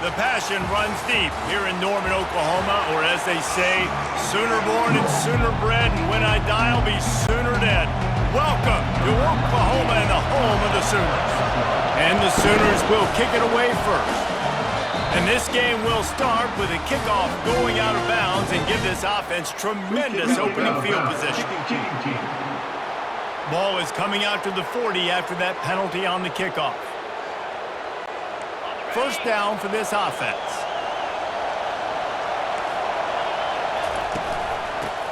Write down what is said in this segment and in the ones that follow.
The passion runs deep here in Norman, Oklahoma, or as they say, sooner born and sooner bred, and when I die, I'll be sooner dead. Welcome to Oklahoma and the home of the Sooners. And the Sooners will kick it away first. And this game will start with a kickoff going out of bounds and give this offense tremendous opening field position. Ball is coming out to the 40 after that penalty on the kickoff. First down for this offense.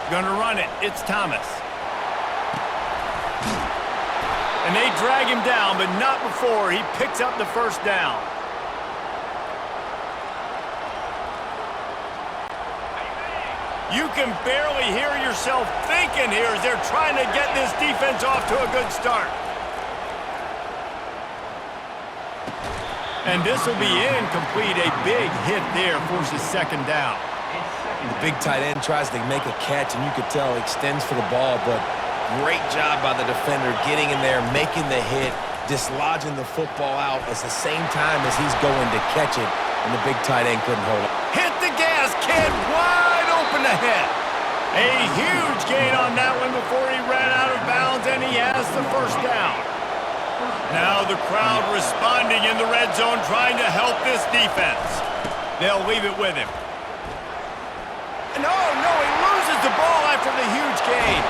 Gonna run it. It's Thomas. And they drag him down, but not before he picks up the first down. You can barely hear yourself thinking here as they're trying to get this defense off to a good start. And this will be incomplete. A big hit there forces second down. The big tight end tries to make a catch, and you could tell extends for the ball, but great job by the defender getting in there, making the hit, dislodging the football out at the same time as he's going to catch it, and the big tight end couldn't hold it. Hit the gas, kid, wide open ahead. A huge gain on that one before he ran out of bounds, and he has the first down. Now the crowd responding in the red zone, trying to help this defense. They'll leave it with him. No, he loses the ball after the huge gain.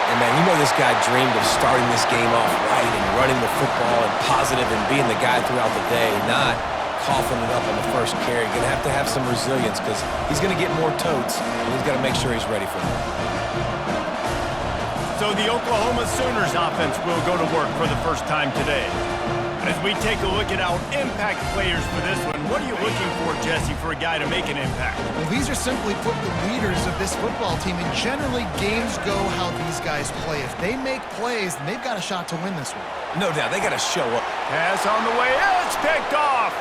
And man, you know this guy dreamed of starting this game off right and running the football and positive and being the guy throughout the day, not coughing it up on the first carry. Gonna have some resilience because he's gonna get more totes, and he's got to make sure he's ready for it. So the Oklahoma Sooners offense will go to work for the first time today. As we take a look at our impact players for this one, what are you looking for, Jesse, for a guy to make an impact? Well, these are simply put the leaders of this football team, and generally games go how these guys play. If they make plays, then they've got a shot to win this one. No doubt, they got to show up. Pass on the way, it's picked off.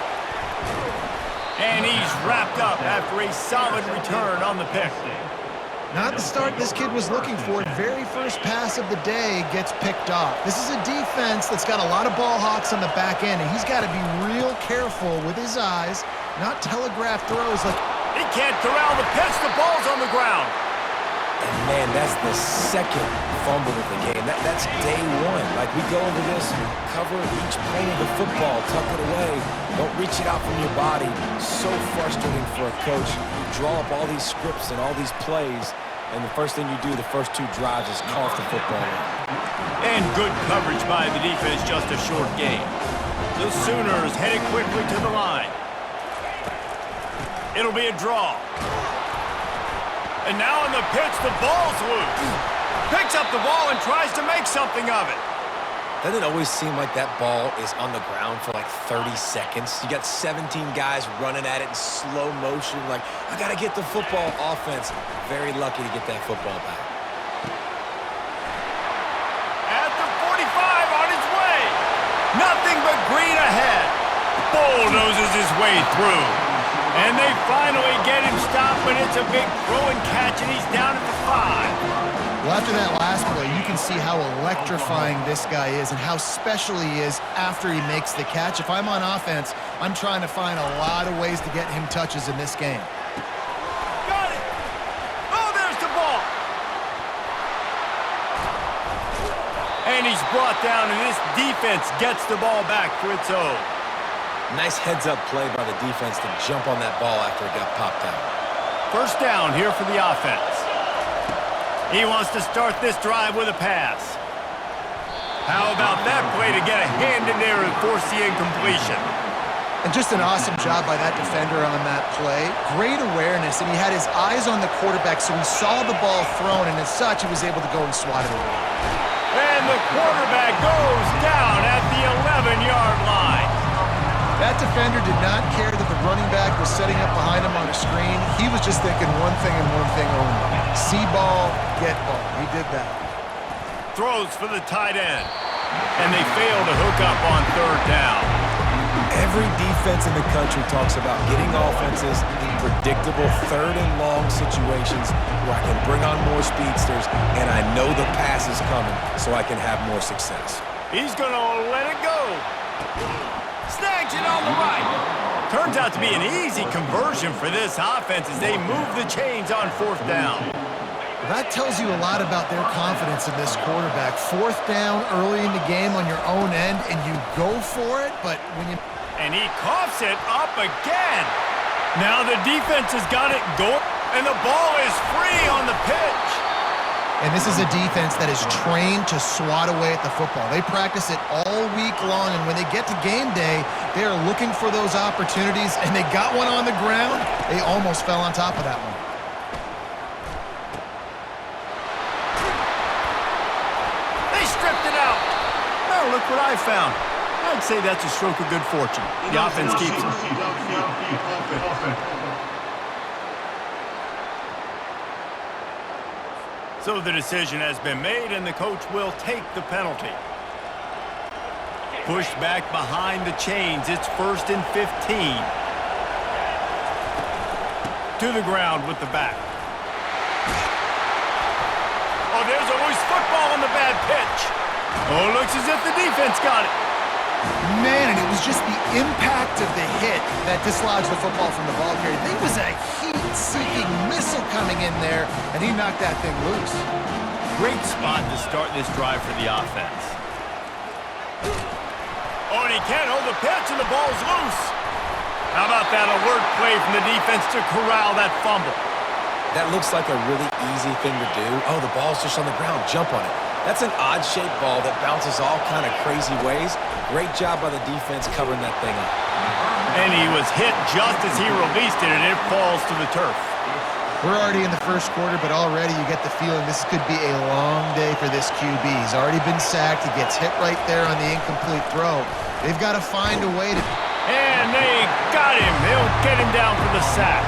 And he's wrapped up after a solid return on the pick. Not the start this kid was looking for. Very first pass of the day gets picked off. This is a defense that's got a lot of ball hawks on the back end, and he's got to be real careful with his eyes, not telegraph throws like... He can't corral the pitch. The ball's on the ground. And man, that's the second fumble of the game. That's day one. Like, we go over this, cover each plane of the football, tuck it away. Don't reach it out from your body. So frustrating for a coach. You draw up all these scripts and all these plays, and the first thing you do the first two drives is cough the football in. And good coverage by the defense, just a short gain. The Sooners headed quickly to the line. It'll be a draw. And now on the pitch, the ball's loose. Picks up the ball and tries to make something of it. Doesn't it always seem like that ball is on the ground for like 30 seconds? You got 17 guys running at it in slow motion. Like, I got to get the football. Offense, very lucky to get that football back. At the 45 on his way. Nothing but green ahead. Bulldozes his way through. And they finally get him stopped, but it's a big throw and catch, and he's down at the 5. Well, after that last play, you can see how electrifying this guy is and how special he is after he makes the catch. If I'm on offense, I'm trying to find a lot of ways to get him touches in this game. Got it! Oh, there's the ball! And he's brought down, and this defense gets the ball back for its own. Nice heads-up play by the defense to jump on that ball after it got popped out. First down here for the offense. He wants to start this drive with a pass. How about that play to get a hand in there and force the incompletion? And just an awesome job by that defender on that play. Great awareness, and he had his eyes on the quarterback, so he saw the ball thrown, and as such, he was able to go and swat it away. And the quarterback goes down at the 11-yard line. That defender did not care that the running back was setting up behind him on a screen. He was just thinking one thing and one thing only. See ball, get ball. He did that. Throws for the tight end. And they fail to hook up on third down. Every defense in the country talks about getting offenses in predictable third and long situations where I can bring on more speedsters and I know the pass is coming so I can have more success. He's going to let it go. Snags it on the right. Turns out to be an easy conversion for this offense as they move the chains on 4th down. That tells you a lot about their confidence in this quarterback. 4th down early in the game on your own end, and you go for it, but when you... And he coughs it up again. Now the defense has got it going, and the ball is free on the pitch. And this is a defense that is trained to swat away at the football. They practice it all week long, and when they get to game day, they are looking for those opportunities, and they got one on the ground. They almost fell on top of that one. They stripped it out. Now look what I found. I'd say that's a stroke of good fortune. The offense keeps it. So the decision has been made, and the coach will take the penalty. Pushed back behind the chains. It's 1st and 15. To the ground with the back. Oh, there's always football on the bad pitch. Oh, looks as if the defense got it. Man, and it was just the impact of the hit that dislodged the football from the ball carrier. There was a heat-seeking missile coming in there, and he knocked that thing loose. Great spot to start this drive for the offense. Oh, and he can't hold the pitch, and the ball's loose. How about that alert play from the defense to corral that fumble? That looks like a really easy thing to do. Oh, the ball's just on the ground. Jump on it. That's an odd-shaped ball that bounces all kind of crazy ways. Great job by the defense covering that thing up. And he was hit just as he released it, and it falls to the turf. We're already in the first quarter, but already you get the feeling this could be a long day for this QB. He's already been sacked. He gets hit right there on the incomplete throw. They've got to find a way to... And they got him. They'll get him down for the sack.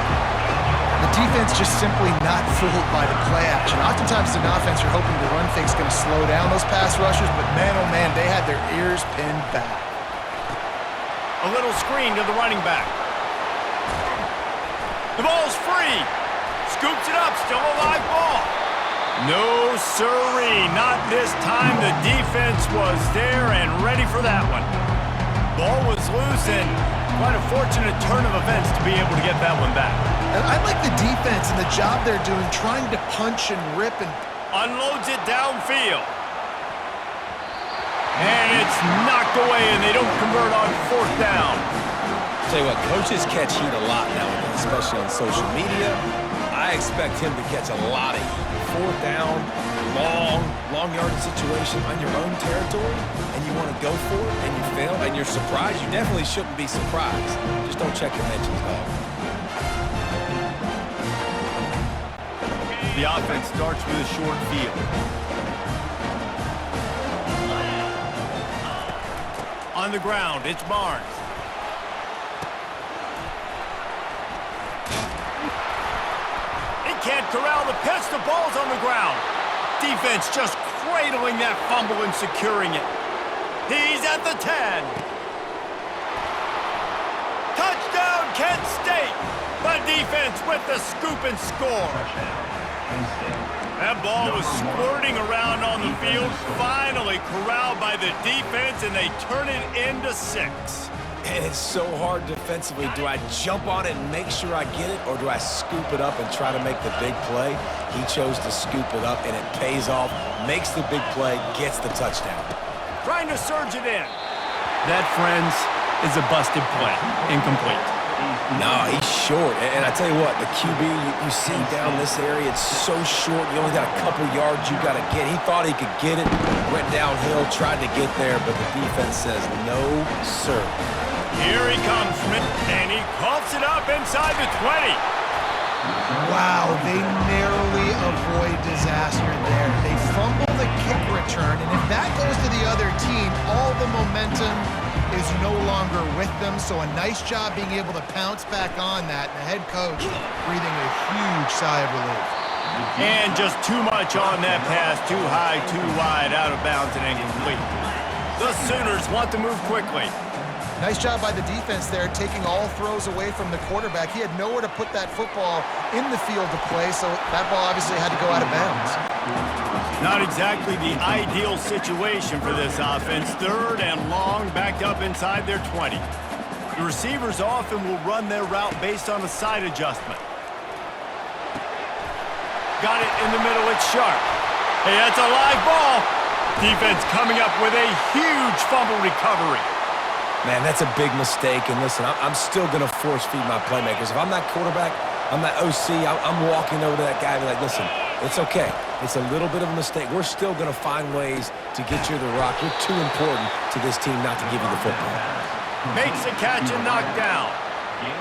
The defense just simply not fooled by the play action. Oftentimes in offense, you're hoping the run fake's going to slow down those pass rushers, but man, oh man, they had their ears pinned back. A little screen to the running back. The ball's free. Scoops it up, still a live ball. No siree, not this time. The defense was there and ready for that one. Ball was loose, and quite a fortunate turn of events to be able to get that one back. And I like the defense and the job they're doing, trying to punch and rip and... Unloads it downfield. And it's knocked away, and they don't convert on 4th down. Tell you what, coaches catch heat a lot nowadays, especially on social media. I expect him to catch a lot of heat. 4th down, long yardage situation on your own territory, and you want to go for it, and you fail, and you're surprised. You definitely shouldn't be surprised. Just don't check your mentions, dog. The offense starts with a short field. On the ground, it's Barnes. He can't corral the pitch. The ball's on the ground. Defense just cradling that fumble and securing it. He's at the 10. Touchdown, Kent State. The defense with the scoop and score. That ball was squirting around on the field, finally corralled by the defense, and they turn it into 6. And it's so hard defensively. Do I jump on it and make sure I get it, or do I scoop it up and try to make the big play? He chose to scoop it up, and it pays off, makes the big play, gets the touchdown. Trying to surge it in. That, friends, is a busted play. Incomplete. No, he's short. And I tell you what, the QB, you see down this area, it's so short. You only got a couple yards you got to get. He thought he could get it, went downhill, tried to get there, but the defense says, no, sir. Here he comes, and he coughs it up inside the 20. Wow, they narrowly avoid disaster there. They fumble the kick return, and if that goes to the other team, all the momentum is no longer with them, so a nice job being able to pounce back on that, and the head coach breathing a huge sigh of relief. And just too much on that pass, too high, too wide, out of bounds and incomplete. The Sooners want to move quickly. Nice job by the defense there, taking all throws away from the quarterback. He had nowhere to put that football in the field to play, so that ball obviously had to go out of bounds. Not exactly the ideal situation for this offense. 3rd and long, backed up inside their 20. The receivers often will run their route based on a side adjustment. Got it in the middle, it's sharp. Hey, that's a live ball. Defense coming up with a huge fumble recovery. Man, that's a big mistake. And listen, I'm still going to force feed my playmakers. If I'm that quarterback, I'm that OC, I'm walking over to that guy and be like, listen, it's okay. It's a little bit of a mistake. We're still going to find ways to get you the rock. You're too important to this team not to give you the football. Makes a catch and knocked down.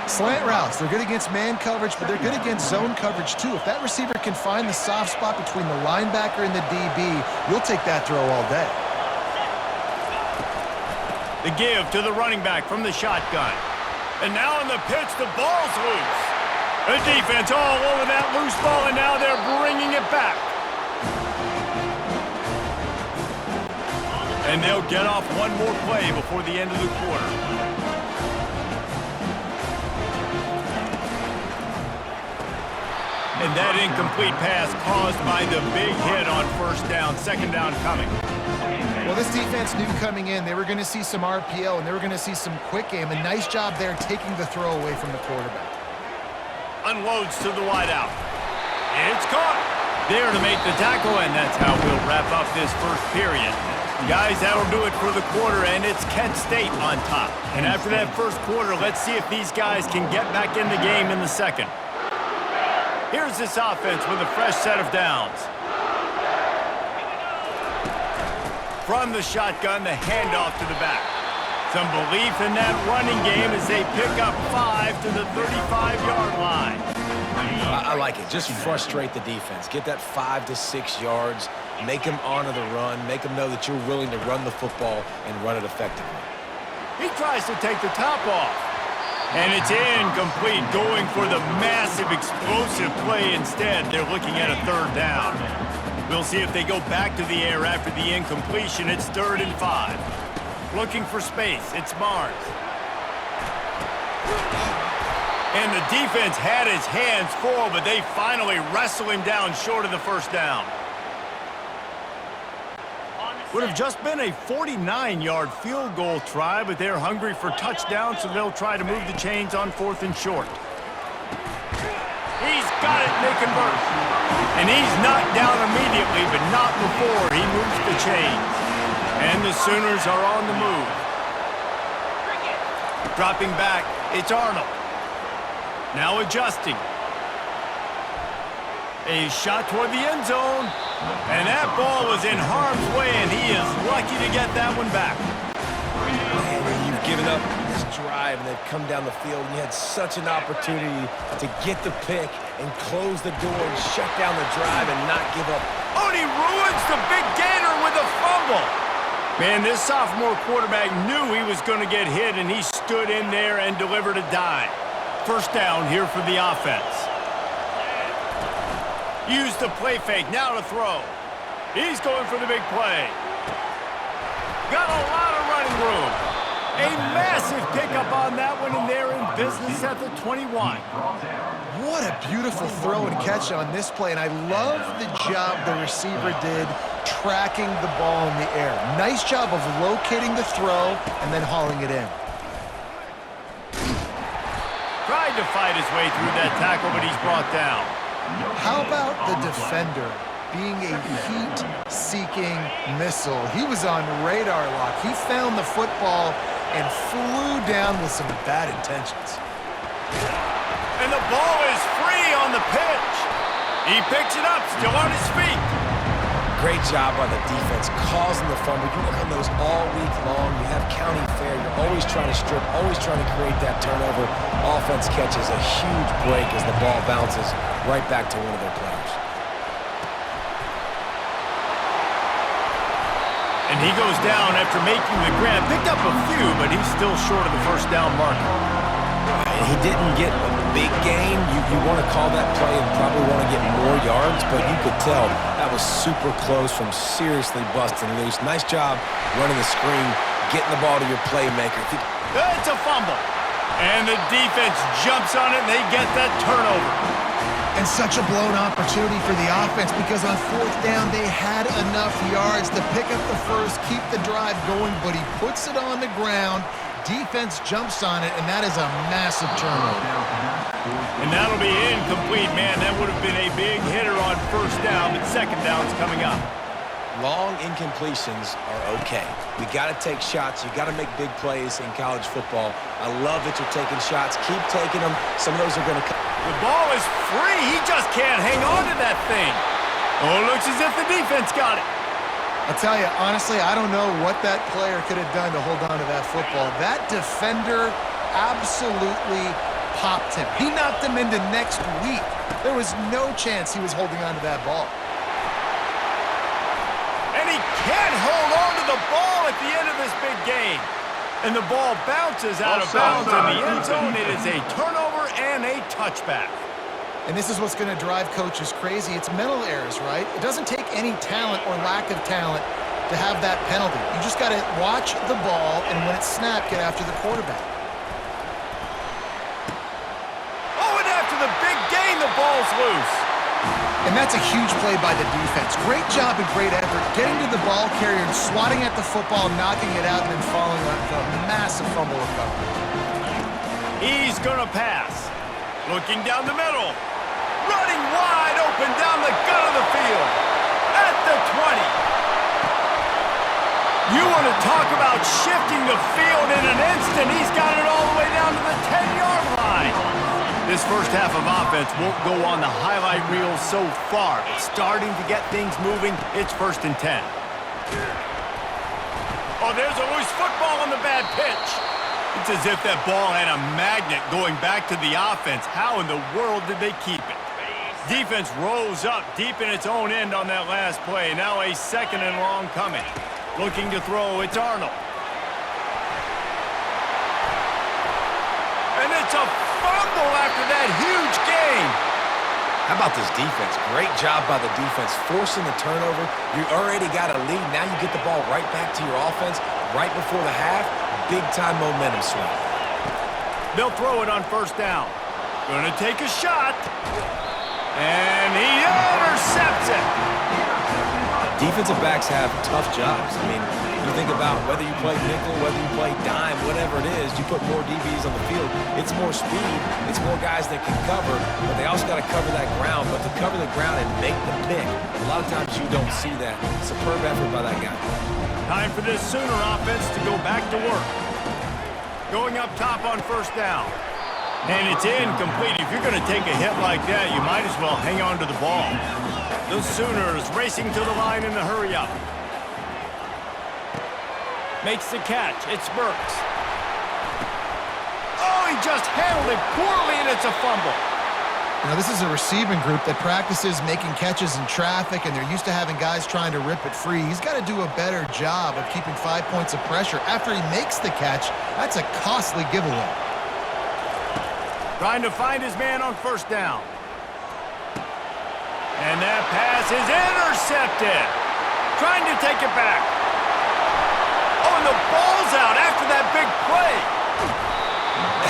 Slant routes, they're good against man coverage, but they're good against zone coverage too. If that receiver can find the soft spot between the linebacker and the DB, you'll take that throw all day. The give to the running back from the shotgun. And now in the pitch, the ball's loose. The defense all over that loose ball, and now they're bringing it back. And they'll get off one more play before the end of the quarter. And that incomplete pass caused by the big hit on first down, second down coming. Well, this defense knew coming in they were going to see some RPO and they were going to see some quick game. A nice job there taking the throw away from the quarterback. Unloads to the wideout. It's caught. There to make the tackle, and that's how we'll wrap up this first period. Guys, that'll do it for the quarter, and it's Kent State on top. And after that first quarter, let's see if these guys can get back in the game in the second. Here's this offense with a fresh set of downs. From the shotgun, the handoff to the back. Some belief in that running game as they pick up 5 to the 35-yard line. I like it. Just frustrate the defense. Get that 5 to 6 yards. Make them honor the run. Make them know that you're willing to run the football and run it effectively. He tries to take the top off. And it's incomplete, going for the massive explosive play instead. They're looking at a third down. We'll see if they go back to the air after the incompletion. It's 3rd and 5. Looking for space. It's Barnes. And the defense had his hands full, but they finally wrestle him down short of the first down. Would have just been a 49-yard field goal try, but they're hungry for touchdown, so they'll try to move the chains on 4th and short. He's got it, and they convert. And he's knocked down immediately, but not before he moves the chains. And the Sooners are on the move. Dropping back, it's Arnold. Now adjusting. A shot toward the end zone. And that ball was in harm's way, and he is lucky to get that one back. Man, you've given up this drive, and they've come down the field, and you had such an opportunity to get the pick and close the door and shut down the drive and not give up. Oh, and he ruins the big gainer with a fumble. Man, this sophomore quarterback knew he was going to get hit, and he stood in there and delivered a dime. First down here for the offense. Use the play fake, now to throw. He's going for the big play. Got a lot of running room. A massive pickup on that one, and they're in business at the 21. What a beautiful throw and catch on this play, and I love the job the receiver did tracking the ball in the air. Nice job of locating the throw and then hauling it in. Tried to fight his way through that tackle, but he's brought down. How about the defender being a heat-seeking missile? He was on radar lock. He found the football and flew down with some bad intentions. And the ball is free on the pitch. He picks it up, still on his feet. Great job by the defense, causing the fumble. You look on those all week long. You have county fair. You're always trying to strip, always trying to create that turnover. Offense catches a huge break as the ball bounces right back to one of their players. And he goes down after making the grab. Picked up a few, but he's still short of the first down marker. And he didn't get a big gain. You want to call that play and probably want to get more yards, but you could tell that was super close from seriously busting loose. Nice job running the screen, getting the ball to your playmaker. It's a fumble. And the defense jumps on it, and they get that turnover. And such a blown opportunity for the offense because on 4th down, they had enough yards to pick up the first, keep the drive going, but he puts it on the ground, Defense jumps on it, and that is a massive turnover. And that'll be incomplete, man. That would have been a big hitter on first down, but second down's coming up. Long incompletions are okay. We got to take shots. You got to make big plays in college football. I love that you're taking shots. Keep taking them. Some of those are going to come. The ball is free. He just can't hang on to that thing. Oh, it looks as if the defense got it. I'll tell you, honestly, I don't know what that player could have done to hold on to that football. That defender absolutely popped him. He knocked him into next week. There was no chance he was holding on to that ball. And he can't hold on to the ball at the end of this big game. And the ball bounces out of bounds in the end zone. It is a turnover and a touchback. And this is what's going to drive coaches crazy. It's mental errors, right? It doesn't take any talent or lack of talent to have that penalty. You just got to watch the ball, and when it's snapped, get after the quarterback. Oh, and after the big gain, the ball's loose. And that's a huge play by the defense. Great job and great effort getting to the ball carrier and swatting at the football, knocking it out, and then following on with a massive fumble recovery. He's going to pass. Looking down the middle. Running wide open down the gut of the field. At the 20. You want to talk about shifting the field in an instant. He's got it all the way down to the 10-yard line. This first half of offense won't go on the highlight reel so far. But starting to get things moving, it's 1st and 10. Oh, there's a loose football on the bad pitch. It's as if that ball had a magnet going back to the offense. How in the world did they keep it? Defense rose up deep in its own end on that last play. Now a 2nd and long coming. Looking to throw, it's Arnold. And it's a fumble after that huge gain. How about this defense? Great job by the defense forcing the turnover. You already got a lead. Now you get the ball right back to your offense right before the half. Big-time momentum swing. They'll throw it on 1st down. Gonna take a shot. And he intercepts it. Defensive backs have tough jobs. I mean, you think about whether you play nickel, whether you play dime, whatever it is, you put more DBs on the field. It's more speed. It's more guys that can cover, but they also got to cover that ground. But to cover the ground and make the pick, a lot of times you don't see that. Superb effort by that guy. Time for this Sooner offense to go back to work. Going up top on 1st down. And it's incomplete. If you're going to take a hit like that, you might as well hang on to the ball. The Sooners racing to the line in the hurry-up. Makes the catch. It's Burks. Oh, he just handled it poorly, and it's a fumble. You know, this is a receiving group that practices making catches in traffic, and they're used to having guys trying to rip it free. He's got to do a better job of keeping 5 points of pressure. After he makes the catch, that's a costly giveaway. Trying to find his man on 1st down. And that pass is intercepted. Trying to take it back. Oh, and the ball's out after that big play.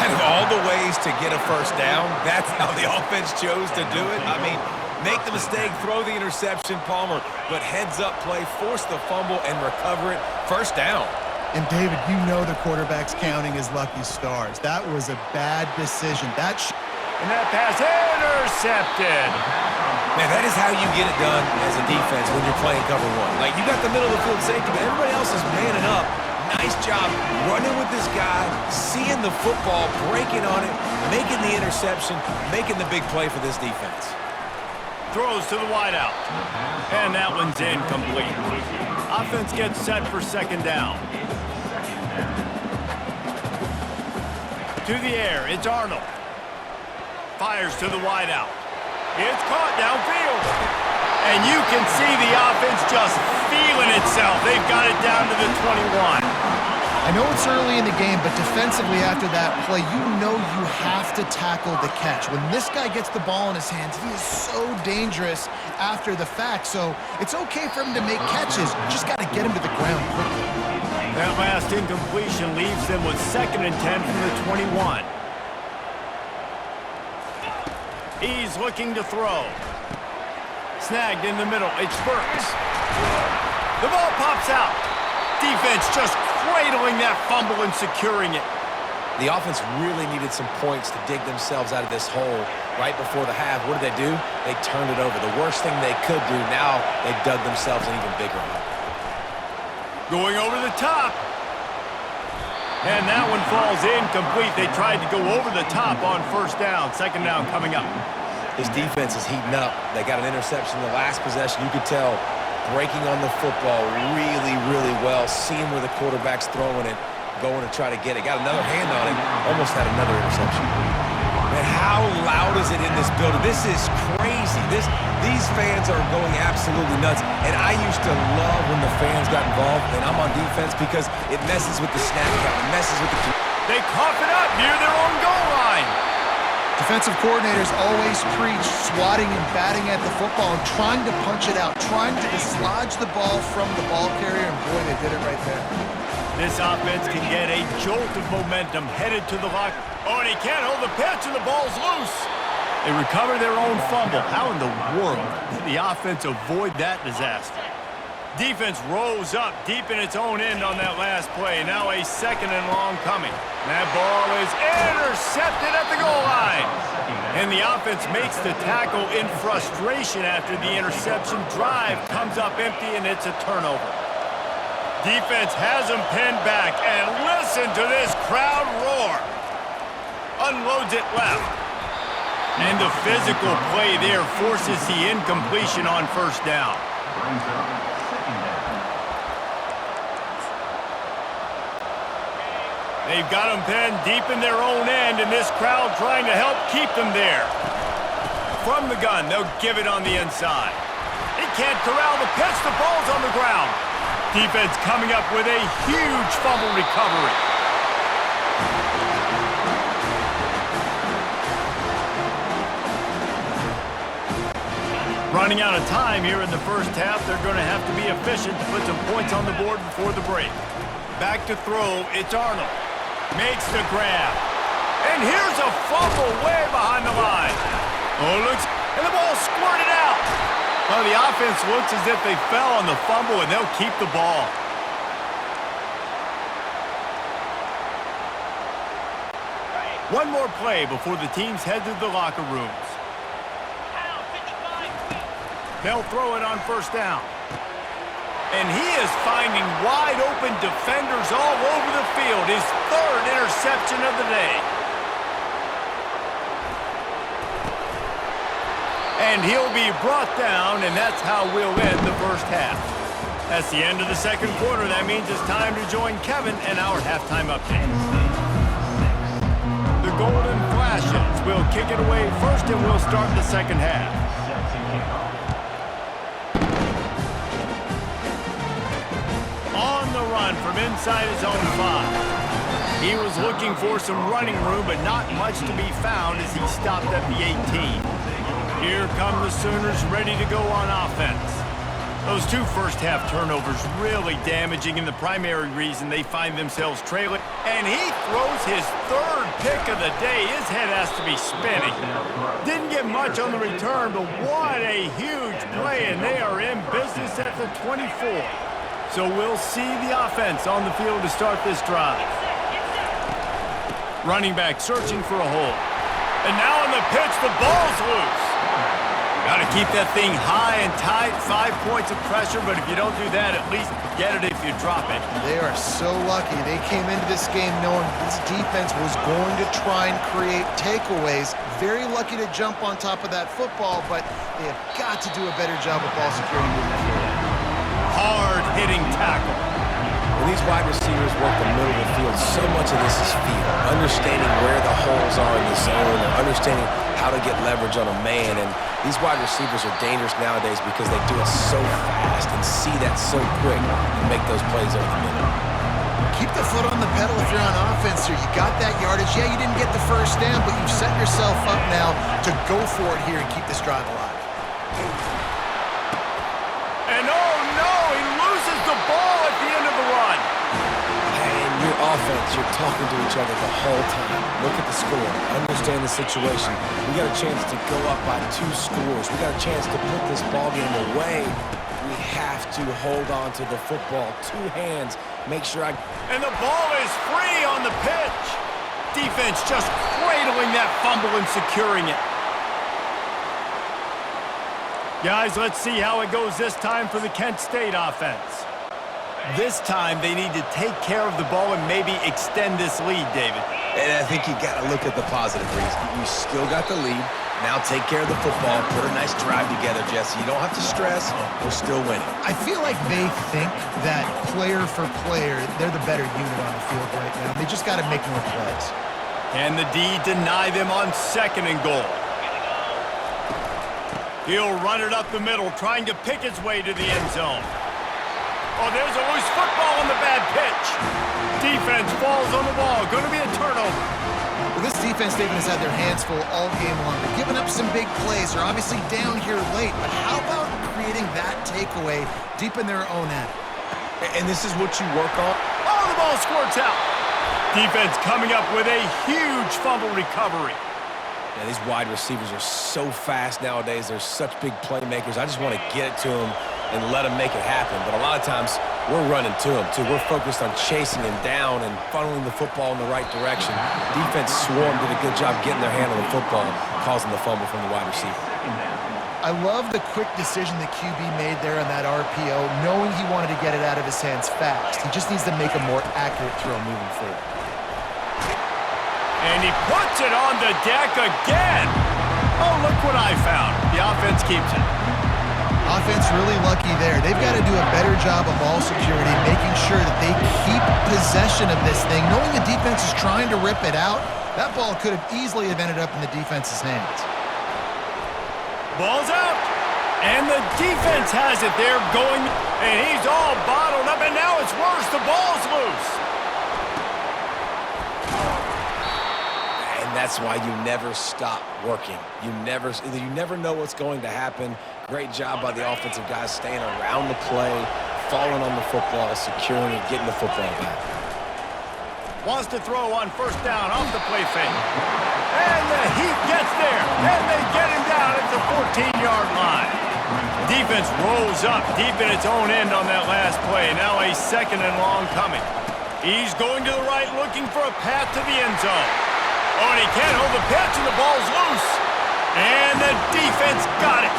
Out of all the ways to get a 1st down, that's how the offense chose to do it. I mean, make the mistake, throw the interception, Palmer, but heads-up play, force the fumble, and recover it. 1st down. And, David, you know the quarterback's counting his lucky stars. That was a bad decision. And that pass intercepted. Man, that is how you get it done as a defense when you're playing cover 1. Like, you got the middle of the field safety, but everybody else is manning up. Nice job running with this guy, seeing the football, breaking on it, making the interception, making the big play for this defense. Throws to the wideout. And that one's incomplete. Offense gets set for 2nd down. To the air, it's Arnold. Fires to the wideout. It's caught downfield. And you can see the offense just feeling itself. They've got it down to the 21. I know it's early in the game, but defensively after that play, you know you have to tackle the catch. When this guy gets the ball in his hands, he is so dangerous after the fact. So it's okay for him to make catches. You just got to get him to the ground quickly. That last incompletion leaves them with 2nd and 10 from the 21. He's looking to throw. Snagged in the middle. It's Burks. The ball pops out. Defense just cradling that fumble and securing it. The offense really needed some points to dig themselves out of this hole right before the half. What did they do? They turned it over. The worst thing they could do, now they've dug themselves an even bigger hole. Going over the top. And that one falls incomplete. They tried to go over the top on first down. Second down coming up. His defense is heating up. They got an interception in the last possession. You could tell breaking on the football really, really well, seeing where the quarterback's throwing it, going to try to get it. Got another hand on it, almost had another interception. Man, how loud is it in this building? This is crazy. These fans are going absolutely nuts. And I used to love when the fans got involved, and I'm on defense because it messes with the snap count. It messes with the... They cough it up near their own goal line. Defensive coordinators always preach swatting and batting at the football and trying to punch it out, trying to dislodge the ball from the ball carrier, and boy, they did it right there. This offense can get a jolt of momentum headed to the lock. Oh, and he can't hold the pitch, and the ball's loose. They recover their own fumble. How in the world did the offense avoid that disaster? Defense rose up deep in its own end on that last play. Now a second and long coming. That ball is intercepted at the goal line. And the offense makes the tackle in frustration after the interception. Drive comes up empty, and it's a turnover. Defense has them pinned back, and listen to this crowd roar. Unloads it left. And the physical play there forces the incompletion on first down. They've got them pinned deep in their own end, and this crowd trying to help keep them there. From the gun, they'll give it on the inside. He can't corral the pitch. The ball's on the ground. Defense coming up with a huge fumble recovery. Running out of time here in the first half. They're going to have to be efficient to put some points on the board before the break. Back to throw, it's Arnold. Makes the grab. And here's a fumble way behind the line. Oh, looks, and the ball squirted out. Well, the offense looks as if they fell on the fumble, and they'll keep the ball. One more play before the teams head to the locker rooms. They'll throw it on first down. And he is finding wide-open defenders all over the field. His third interception of the day. And he'll be brought down, and that's how we'll end the first half. That's the end of the second quarter. That means it's time to join Kevin and our halftime update. The Golden Flashes will kick it away first, and we'll start the second half. On the run from inside his own 5. He was looking for some running room, but not much to be found as he stopped at the 18. Here come the Sooners ready to go on offense. Those two first-half turnovers really damaging, and the primary reason they find themselves trailing. And he throws his third pick of the day. His head has to be spinning. Didn't get much on the return, but what a huge play, and they are in business at the 24. So we'll see the offense on the field to start this drive. Running back searching for a hole. And now on the pitch, the ball's loose. Got to keep that thing high and tight. 5 points of pressure, but if you don't do that, at least get it if you drop it. They are so lucky. They came into this game knowing this defense was going to try and create takeaways. Very lucky to jump on top of that football, but they have got to do a better job of ball security moving forward. Hard-hitting tackle. When these wide receivers work the middle of the field, so much of this is feel. Understanding where the holes are in the zone, or understanding how to get leverage on a man. And these wide receivers are dangerous nowadays because they do it so fast and see that so quick and make those plays over the middle. Keep the foot on the pedal if you're on offense here. You got that yardage. Yeah, you didn't get the first down, but you've set yourself up now to go for it here and keep this drive alive. And oh no, he loses the ball at the end of the run. And your offense defense, you're talking to each other the whole time. Look at the score. Understand the situation. We got a chance to go up by 2 scores. We got a chance to put this ball game away. We have to hold on to the football. 2 hands. Make sure And the ball is free on the pitch. Defense just cradling that fumble and securing it. Guys, let's see how it goes this time for the Kent State offense. This time, they need to take care of the ball and maybe extend this lead, David. And I think you got to look at the positive reason. You still got the lead. Now take care of the football. Put a nice drive together, Jesse. You don't have to stress. We're still winning. I feel like they think that player for player, they're the better unit on the field right now. They just got to make more plays. Can the D deny them on 2nd and goal? He'll run it up the middle, trying to pick his way to the end zone. Oh, there's a loose football on the bad pitch. Defense falls on the ball. Going to be a turnover. Well, this defense, David, has had their hands full all game long. They're giving up some big plays. They're obviously down here late, but how about creating that takeaway deep in their own end? And this is what you work on. Oh, the ball squirts out. Defense coming up with a huge fumble recovery. Yeah, these wide receivers are so fast nowadays. They're such big playmakers. I just want to get it to them and let them make it happen. But a lot of times, we're running to them, too. We're focused on chasing him down and funneling the football in the right direction. Defense swarmed, did a good job getting their hand on the football, causing the fumble from the wide receiver. I love the quick decision that QB made there on that RPO, knowing he wanted to get it out of his hands fast. He just needs to make a more accurate throw moving forward. And he puts it on the deck again. Oh, look what I found. The offense keeps it. Offense really lucky there. They've got to do a better job of ball security, making sure that they keep possession of this thing. Knowing the defense is trying to rip it out, that ball could have easily have ended up in the defense's hands. Ball's out. And the defense has it there going. And he's all bottled up. And now it's worse. The ball's loose. That's why you never stop working. You never know what's going to happen. Great job by the offensive guys staying around the play, falling on the football, securing it, getting the football back. Wants to throw on 1st down off the play fake. And the Heat gets there. And they get him down at the 14-yard line. Defense rolls up deep in its own end on that last play. Now a 2nd and long coming. He's going to the right, looking for a path to the end zone. Oh, and he can't hold the pitch, and the ball's loose. And the defense got it.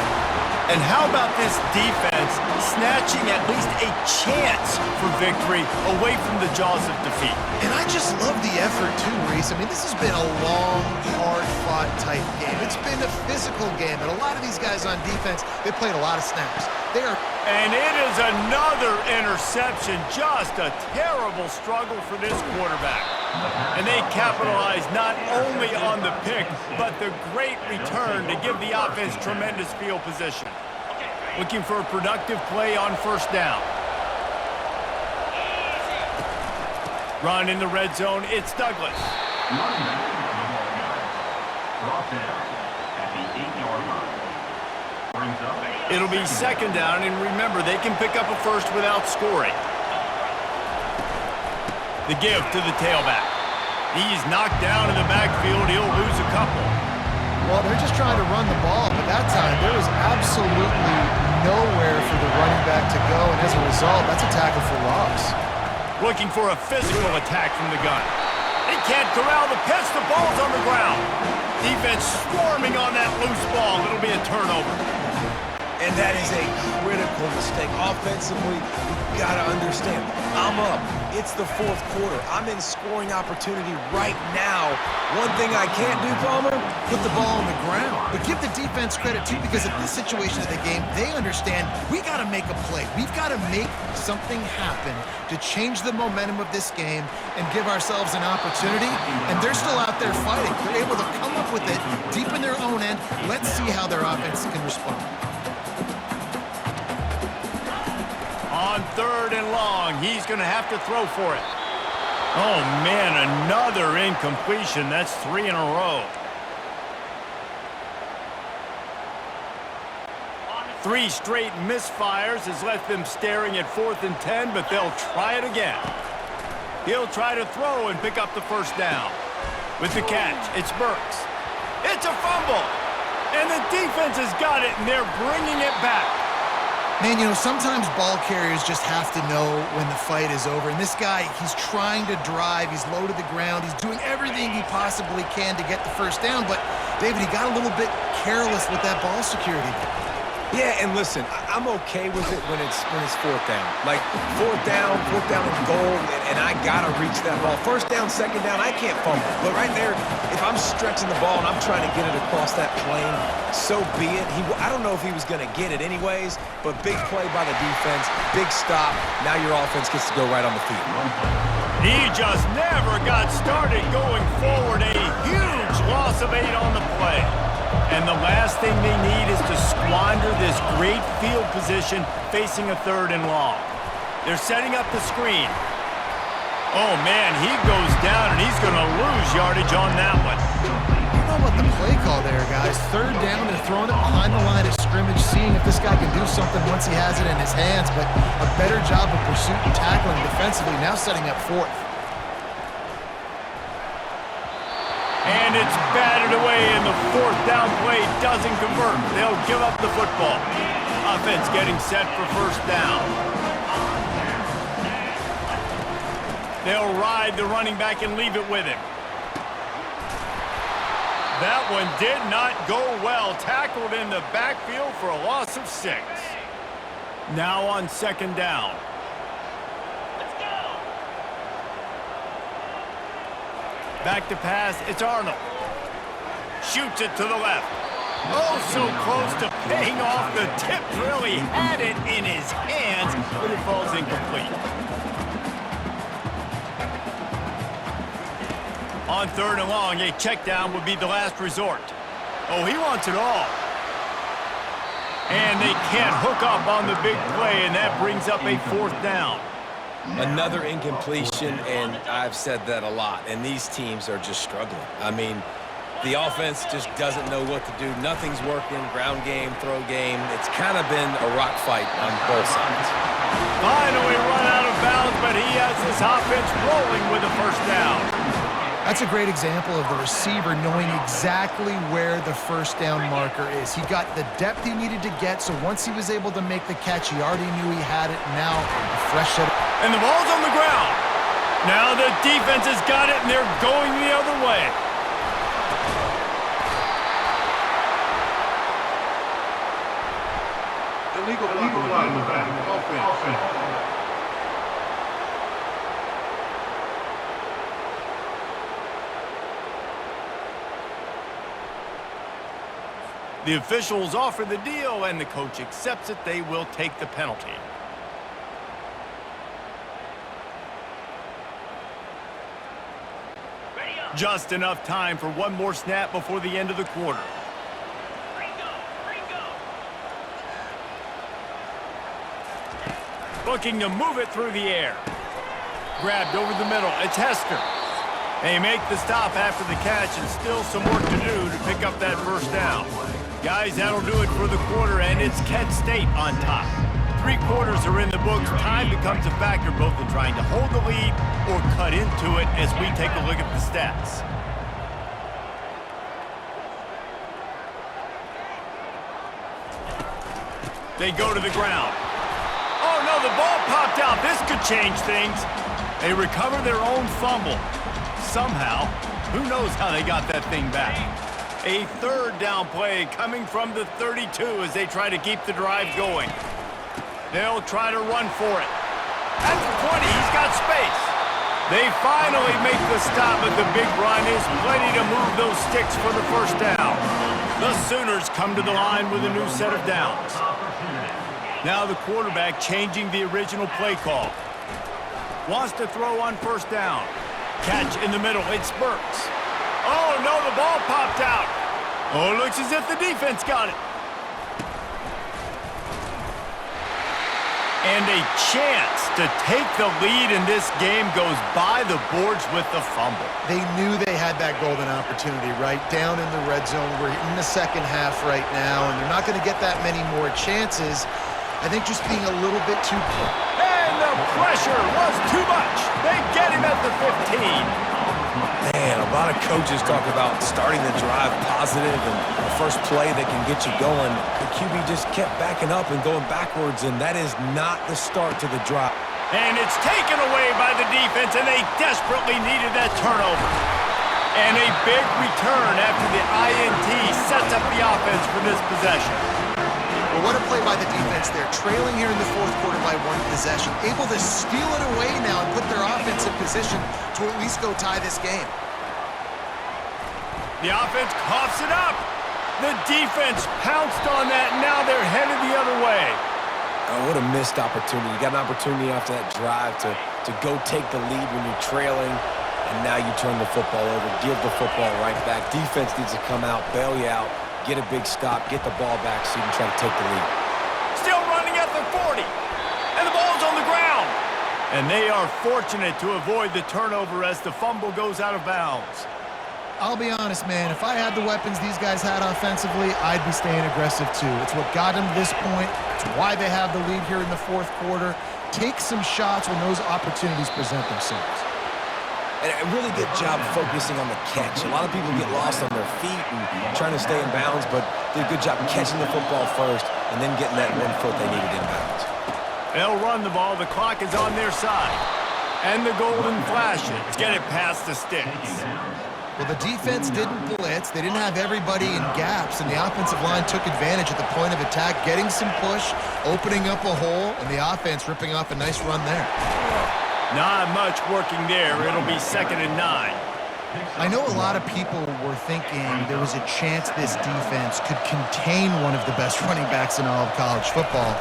And how about this defense snatching at least a chance for victory away from the jaws of defeat? And I just love the effort, too, Reese. I mean, this has been a long, hard-fought type game. It's been a physical game, and a lot of these guys on defense, they played a lot of snaps. And it is another interception. Just a terrible struggle for this quarterback. And they capitalize not only on the pick, but the great return to give the offense tremendous field position. Looking for a productive play on 1st down. Run in the red zone, it's Douglas. It'll be 2nd down, and remember, they can pick up a first without scoring. The give to the tailback. He's knocked down in the backfield. He'll lose a couple. Well, they're just trying to run the ball, but that time there was absolutely nowhere for the running back to go, and as a result, that's a tackle for loss. Looking for a physical attack from the gun. He can't corral the pitch. The ball's on the ground. Defense swarming on that loose ball. It'll be a turnover. And that is a critical mistake. Offensively, you've got to understand, I'm up. It's the 4th quarter. I'm in scoring opportunity right now. One thing I can't do, Palmer, put the ball on the ground. But give the defense credit, too, because at this situation of the game, they understand we got to make a play. We've got to make something happen to change the momentum of this game and give ourselves an opportunity. And they're still out there fighting. They're able to come up with it deep in their own end. Let's see how their offense can respond. On 3rd and long, he's going to have to throw for it. Oh, man, another incompletion. That's 3 in a row. 3 straight misfires has left them staring at 4th and 10, but they'll try it again. He'll try to throw and pick up the first down. With the catch, it's Burks. It's a fumble. And the defense has got it, and they're bringing it back. Man, you know, sometimes ball carriers just have to know when the fight is over. And this guy, he's trying to drive. He's low to the ground. He's doing everything he possibly can to get the first down. But, David, he got a little bit careless with that ball security. Yeah, and listen, I'm okay with it when it's fourth down. Like, fourth down and goal, and I gotta reach that ball. First down, second down, I can't fumble. But right there, if I'm stretching the ball and I'm trying to get it across that plane, so be it. I don't know if he was gonna get it anyways, but big play by the defense, big stop. Now your offense gets to go right on the field. He just never got started going forward. A huge loss of 8 on the play. And the last thing they need is to squander this great field position facing a 3rd and long. They're setting up the screen. Oh, man, he goes down, and he's going to lose yardage on that one. You know what the play call there, guys. 3rd down, they're throwing it behind the line of scrimmage, seeing if this guy can do something once he has it in his hands, but a better job of pursuit and tackling defensively, now setting up 4th. And it's batted away, and the 4th down play doesn't convert. They'll give up the football. Offense getting set for first down. They'll ride the running back and leave it with him. That one did not go well. Tackled in the backfield for a loss of 6. Now on 2nd down. Back to pass, it's Arnold. Shoots it to the left. Oh, so close to paying off the tip drill. He had it in his hands, but it falls incomplete. On 3rd and long, a check down would be the last resort. Oh, he wants it all. And they can't hook up on the big play, and that brings up a 4th down. Another incompletion, and I've said that a lot, and these teams are just struggling. I mean, the offense just doesn't know what to do. Nothing's working, ground game, throw game. It's kind of been a rock fight on both sides. Finally run out of bounds, but he has this offense rolling with a first down. That's a great example of the receiver knowing exactly where the first down marker is. He got the depth he needed to get, so once he was able to make the catch, he already knew he had it. Now, a fresh set. And the ball's on the ground. Now the defense has got it, and they're going the other way. Illegal offense. The officials offer the deal, and the coach accepts it. They will take the penalty. Just enough time for one more snap before the end of the quarter. Looking to move it through the air. Grabbed over the middle. It's Hester. They make the stop after the catch, and still some work to do to pick up that first down. Guys, that'll do it for the quarter, and it's Kent State on top. 3 quarters are in the books. Time becomes a factor both in trying to hold the lead or cut into it as we take a look at the stats. They go to the ground. Oh, no, the ball popped out. This could change things. They recover their own fumble. Somehow, who knows how they got that thing back. A 3rd down play coming from the 32 as they try to keep the drive going. They'll try to run for it. At the 20, he's got space. They finally make the stop, but the big run is plenty to move those sticks for the first down. The Sooners come to the line with a new set of downs. Now the quarterback changing the original play call. Wants to throw on first down. Catch in the middle, it's Burks. Oh, no, the ball popped out. Oh, looks as if the defense got it. And a chance to take the lead in this game goes by the boards with the fumble. They knew they had that golden opportunity right down in the red zone. We're in the second half right now, and they're not going to get that many more chances. I think just being a little bit too... And the Pressure was too much. They get him at the 15. Man, a lot of coaches talk about starting the drive positive and the first play that can get you going. The QB just kept backing up and going backwards, and that is not the start to the drive. And it's taken away by the defense, and they desperately needed that turnover. And a big return after the INT sets up the offense for this possession. Well, what a play by the defense there. Trailing here in the fourth quarter by one possession. Able to steal it away now and put their offense in position to at least go tie this game. The offense coughs it up. The defense pounced on that, and now they're headed the other way. Oh, what a missed opportunity. You got an opportunity after that drive to go take the lead when you're trailing, and now you turn the football over, give the football right back. Defense needs to come out, bail you out, get a big stop, get the ball back so you can try to take the lead. Still running at the 40, and the ball's on the ground. And they are fortunate to avoid the turnover as the fumble goes out of bounds. I'll be honest, man. If I had the weapons these guys had offensively, I'd be staying aggressive too. It's what got them to this point. It's why they have the lead here in the fourth quarter. Take some shots when those opportunities present themselves. And a really good job focusing on the catch. A lot of people get lost on their feet and trying to stay in bounds, but did a good job catching the football first and then getting that 1 foot they needed in bounds. They'll run the ball. The clock is on their side. And the golden flashes. Get it past the sticks. Well, the defense didn't blitz. They didn't have everybody in gaps, and the offensive line took advantage at the point of attack, getting some push, opening up a hole, and the offense ripping off a nice run there. Not much working there. It'll be 2nd and 9. I know a lot of people were thinking there was a chance this defense could contain one of the best running backs in all of college football.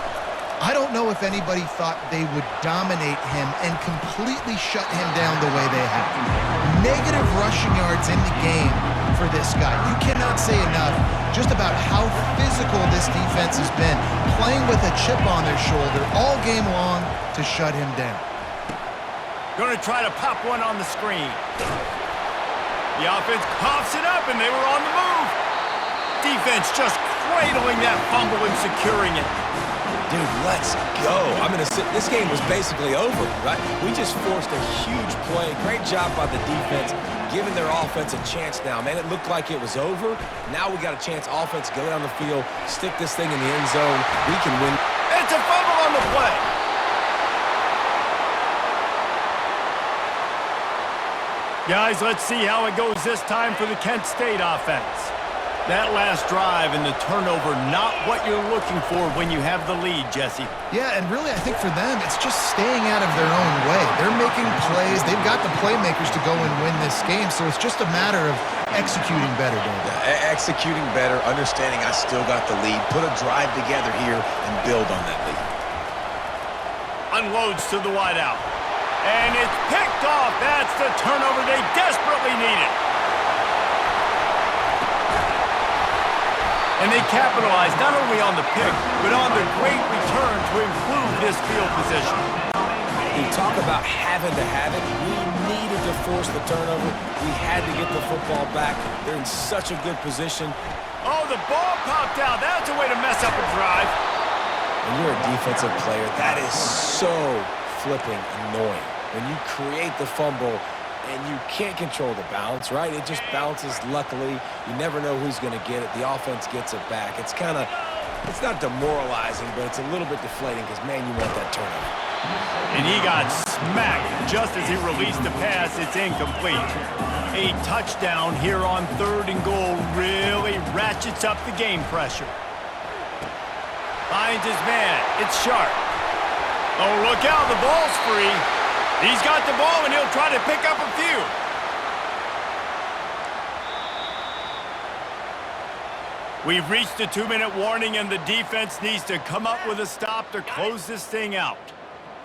I don't know if anybody thought they would dominate him and completely shut him down the way they have. Negative rushing yards in the game for this guy. You cannot say enough just about how physical this defense has been, playing with a chip on their shoulder all game long to shut him down. Going to try to pop one on the screen. The offense coughs it up, and they were on the move. Defense just cradling that fumble and securing it. Dude, let's go. This game was basically over, right? We just forced a huge play. Great job by the defense, giving their offense a chance now. Man, it looked like it was over. Now we got a chance. Offense, go down the field, stick this thing in the end zone. We can win. It's a fumble on the play. Guys, let's see how it goes this time for the Kent State offense. That last drive and the turnover, not what you're looking for when you have the lead, Jesse. Yeah, and really I think for them, it's just staying out of their own way. They're making plays. They've got the playmakers to go and win this game, so it's just a matter of executing better, don't they? Executing better, understanding I still got the lead, put a drive together here and build on that lead. Unloads to the wideout. And it's picked off. That's the turnover they desperately needed. And they capitalized not only on the pick, but on the great return to improve this field position. You talk about having to have it. We needed to force the turnover. We had to get the football back. They're in such a good position. Oh, the ball popped out. That's a way to mess up a drive. When you're a defensive player, that is so flipping annoying. When you create the fumble and you can't control the bounce, right? It just bounces luckily. You never know who's going to get it. The offense gets it back. It's not demoralizing, but it's a little bit deflating because, man, you want that turnover. And he got smacked just as he released the pass. It's incomplete. A touchdown here on 3rd and goal really ratchets up the game pressure. Finds his man. It's Sharp. Oh, look out. The ball's free. He's got the ball, and he'll try to pick up a few. We've reached the 2-minute warning, and the defense needs to come up with a stop to close this thing out.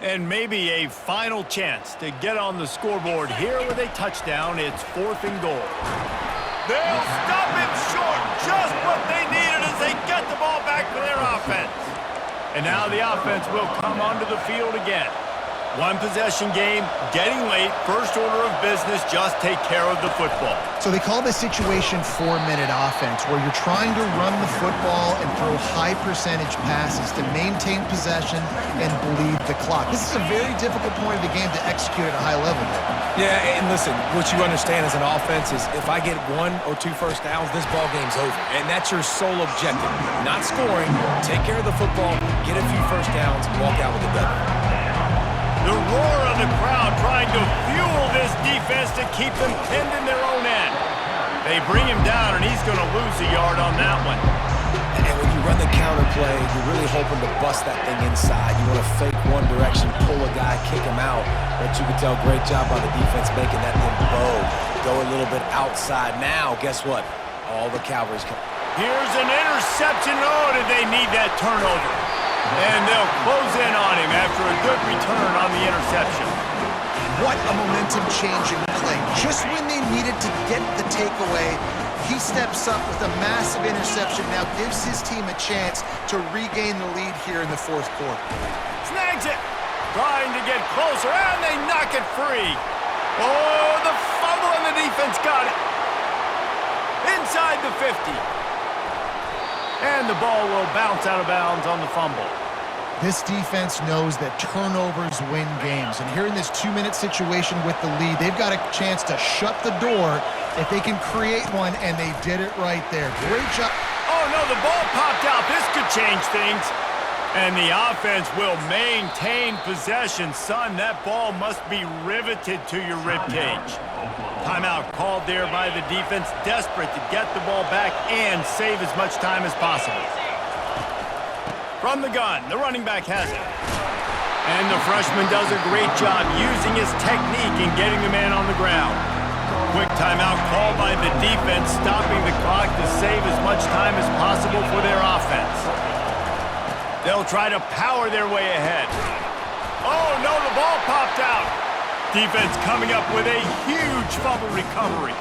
And maybe a final chance to get on the scoreboard here with a touchdown. It's 4th and goal. They'll stop him short. Just what they needed as they get the ball back for their offense. And now the offense will come onto the field again. One possession game, getting late, first order of business, just take care of the football. So they call this situation 4-minute offense, where you're trying to run the football and throw high percentage passes to maintain possession and bleed the clock. This is a very difficult point of the game to execute at a high level. Yeah, and listen, what you understand as an offense is if I get 1 or 2 first downs, this ball game's over. And that's your sole objective. Not scoring, take care of the football, get a few first downs, walk out with a W. The roar of the crowd trying to fuel this defense to keep them pinned in their own end. They bring him down, and he's going to lose a yard on that one. And when you run the counter play, you're really hoping to bust that thing inside. You want to fake one direction, pull a guy, kick him out. But you can tell, great job by the defense making that thing bow. Go a little bit outside. Now, guess what? All the Cavalry's come. Here's an interception. Oh, did they need that turnover? And they'll close in on him after a good return on the interception. What a momentum-changing play. Just when they needed to get the takeaway, he steps up with a massive interception, now gives his team a chance to regain the lead here in the fourth quarter. Snags it. Trying to get closer, and they knock it free. Oh, the fumble, and the defense got it. Inside the 50. And the ball will bounce out of bounds on the fumble. This defense knows that turnovers win games. And here in this 2-minute situation with the lead, they've got a chance to shut the door if they can create one, and they did it right there. Great job. Oh, no, the ball popped out. This could change things. And the offense will maintain possession. Son, that ball must be riveted to your ribcage. Timeout called there by the defense, desperate to get the ball back and save as much time as possible. From the gun, the running back has it. And the freshman does a great job using his technique and getting the man on the ground. Quick timeout called by the defense, stopping the clock to save as much time as possible for their offense. They'll try to power their way ahead. Oh, no, the ball popped out. Defense coming up with a huge fumble recovery.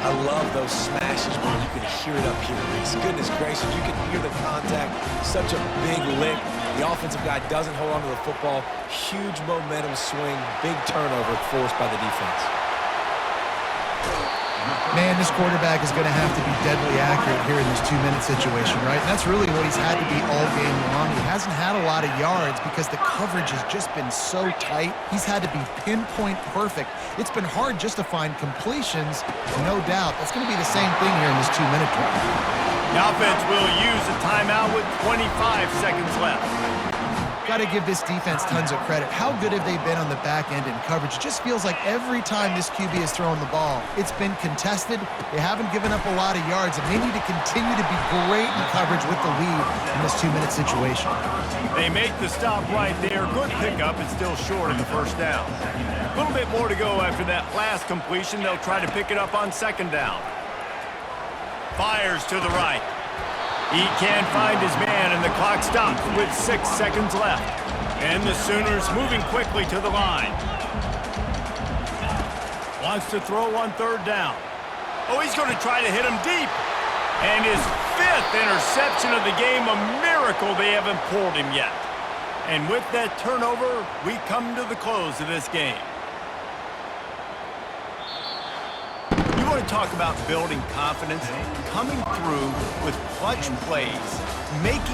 I love those smashes where you can hear it up here, Reese. Goodness gracious, you can hear the contact. Such a big lick. The offensive guy doesn't hold on to the football. Huge momentum swing, big turnover forced by the defense. Man, this quarterback is going to have to be deadly accurate here in this 2-minute situation, right? And that's really what he's had to be all game long. He hasn't had a lot of yards because the coverage has just been so tight. He's had to be pinpoint perfect. It's been hard just to find completions, no doubt. That's going to be the same thing here in this 2-minute drive. The offense will use a timeout with 25 seconds left. Got to give this defense tons of credit. How good have they been on the back end in coverage? It just feels like every time this QB is throwing the ball, it's been contested. They haven't given up a lot of yards, and they need to continue to be great in coverage with the lead in this 2-minute situation. They make the stop right there. Good pickup and still short of the first down. A little bit more to go after that last completion. They'll try to pick it up on second down. Fires to the right. He can't find his man, and the clock stops with 6 seconds left. And the Sooners moving quickly to the line. Wants to throw on third down. Oh, he's going to try to hit him deep. And his 5th interception of the game, a miracle they haven't pulled him yet. And with that turnover, we come to the close of this game. You want to talk about building confidence? Coming through with clutch plays, making